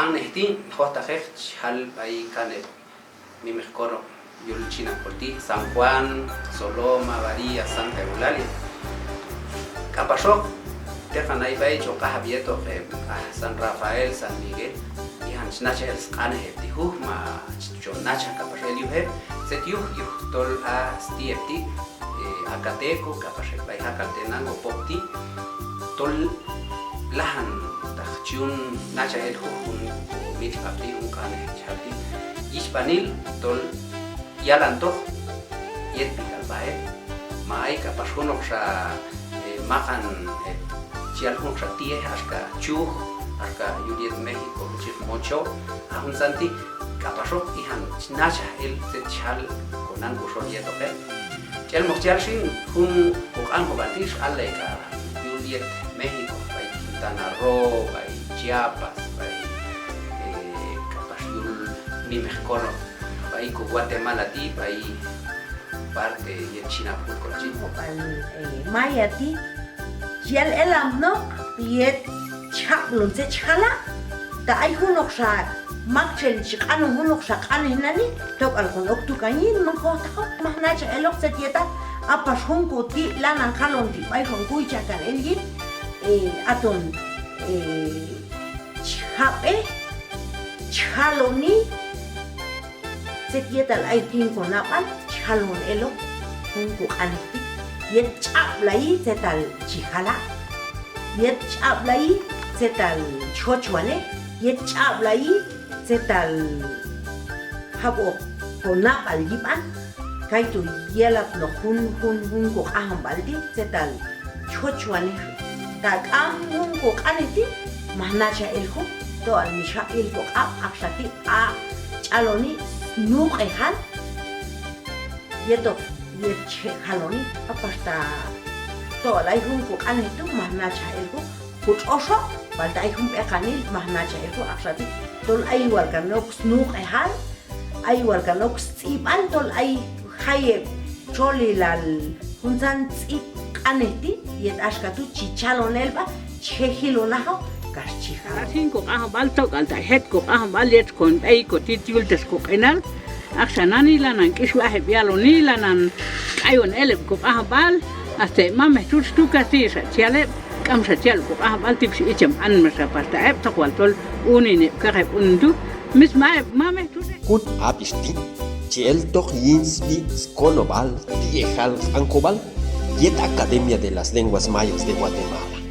Anehti, Jotajech, Hal, Pai, Cane, Mimecoro, Yulchina Porti, San Juan, Soloma, Varía, Santa Eulalia. Capasó, Tejan ahí Baicho, Cajabieto, San Rafael, San Miguel, y Hansnacha el Scanhe, Tihuma, Chonacha, Capasel, Yuhe, Set Yuh, Tol a Stiepti, Acateco, Capasel, Baijacatenango, Popti, Tol Lahan, Tachun, Nacha el Hukun, Mitch Papti, Uncane, Chalti, Hispanil, Tol Yalanto, Yet Picalbae, Mai, Capasunoxa, Mahan, Chialhoxa Tie, Asca Chu, Asca Yudiet México, Mocho, Ahun Santi, Capasok, Ihan, Nacha, el Chal, con Angus o Yetope. El Mochialshin, Hun, Ango Batis, Alega, Yudiet México, by Quintana Roo, by Chiapas, by Capasul, Mimecoro, by Guatemala, by parte y China por China. Maya ti, Chial elam no, yet chap lunze chala, da ay hunok sa, makchel chikano hunok sa kaninani, tok al hunok tu kanin, mangkota, mahnacha elok sa dieta, apas hunko ti lanang kalon ti, ay hunko chakan elgin, aton chape, chaloni, sa dieta ay tin ko napan, Halon elo, hunko anti, yet chap lai zetal chichala, yet chap lai zetal chochwane, yet chap lai zetal habo konap al yipan, kaitu yelap no hunko ahambaldi zetal chochwane, tag hunko anti, mahnacha elho, to al misha elho ap akshati a chaloni nuk ehan. Yeto yeche haloni apasta to lai hunko anetu mahnacha elko put osho baltai hum ekanil mahnacha elko aksati tol ai warkanok snuk ehal ai warkanok tsipan tol ai haye choli lal hunsan tsip aneti yet ashkatu chichalonelba chehilonaho kaschiha cinco balto alta het ko balet kon ai ko titul desko enal Aksanani lanan kiswahe bialoni lanan ayon elep ko ahbal hasta mame tu kasisa tiale kam sa tial ko ahbal tips ichem an masa pasta ep takwal tol unine karep undu mis mame tu kut apisti tiel tok yinsbi skonobal viejal ancobal yet Academia de las Lenguas Mayas de Guatemala.